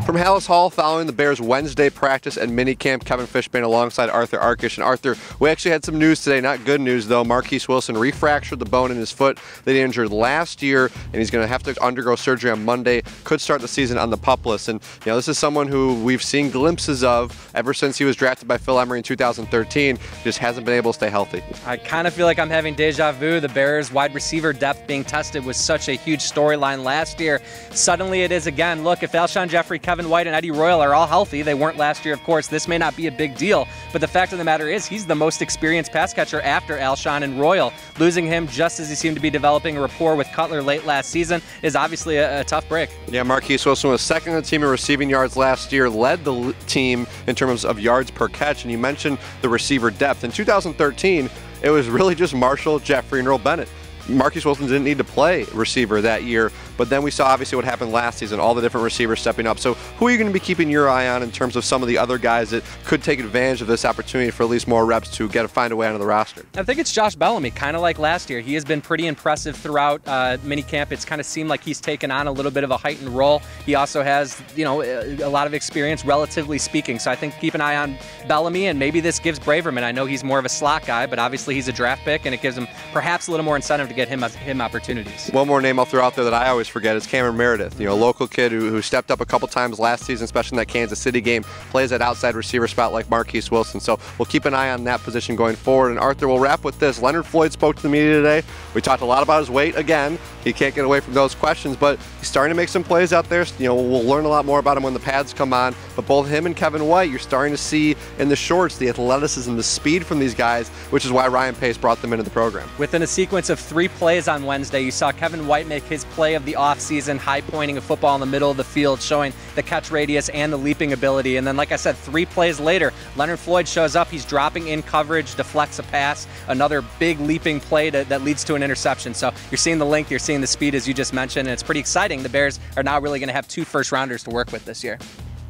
From Halas Hall, following the Bears' Wednesday practice and minicamp, Kevin Fishbain alongside Arthur Arkush. And Arthur, we actually had some news today, not good news though. Marquess Wilson refractured the bone in his foot that he injured last year, and he's going to have to undergo surgery on Monday. Could start the season on the PUP list. And this is someone who we've seen glimpses of ever since he was drafted by Phil Emery in 2013. Just hasn't been able to stay healthy. I kind of feel like I'm having deja vu. The Bears' wide receiver depth being tested was such a huge storyline last year. Suddenly it is again. Look, if Alshon Jeffrey, Kevin White, and Eddie Royal are all healthy, they weren't last year, of course, this may not be a big deal, but the fact of the matter is he's the most experienced pass catcher after Alshon and Royal. Losing him just as he seemed to be developing a rapport with Cutler late last season is obviously a tough break. Yeah, Marquess Wilson was second on the team in receiving yards last year, led the team in terms of yards per catch, and you mentioned the receiver depth. In 2013, it was really just Marshall, Jeffrey, and Earl Bennett. Marquess Wilson didn't need to play receiver that year, but then we saw obviously what happened last season, all the different receivers stepping up. So who are you going to be keeping your eye on in terms of some of the other guys that could take advantage of this opportunity for at least more reps to find a way onto the roster? I think it's Josh Bellamy, kind of like last year. He has been pretty impressive throughout minicamp. It's kind of seemed like he's taken on a little bit of a heightened role. He also has, a lot of experience, relatively speaking. So I think keep an eye on Bellamy, and maybe this gives Braverman. I know he's more of a slot guy, but obviously he's a draft pick, and it gives him perhaps a little more incentive to get him opportunities. One more name I'll throw out there that I always forget is Cameron Meredith, a local kid who stepped up a couple times last season, especially in that Kansas City game, plays that outside receiver spot like Marquess Wilson. So we'll keep an eye on that position going forward. And Arthur, we'll wrap with this. Leonard Floyd spoke to the media today. We talked a lot about his weight again. He can't get away from those questions, but he's starting to make some plays out there. We'll learn a lot more about him when the pads come on. But both him and Kevin White, you're starting to see in the shorts the athleticism, the speed from these guys, which is why Ryan Pace brought them into the program. Within a sequence of 3 plays on Wednesday, you saw Kevin White make his play of the offseason, high-pointing a football in the middle of the field, showing the catch radius and the leaping ability. And then, like I said, 3 plays later, Leonard Floyd shows up. He's dropping in coverage, deflects a pass, another big leaping play that leads to an interception. So you're seeing the length, you're seeing the speed, as you just mentioned, and it's pretty exciting. The Bears are now really going to have 2 first-rounders to work with this year.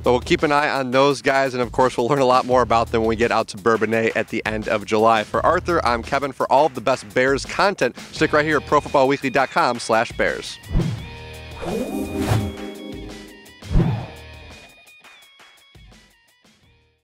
So we'll keep an eye on those guys, and of course we'll learn a lot more about them when we get out to Bourbonnais at the end of July. For Arthur, I'm Kevin. For all of the best Bears content, stick right here at ProFootballWeekly.com/Bears.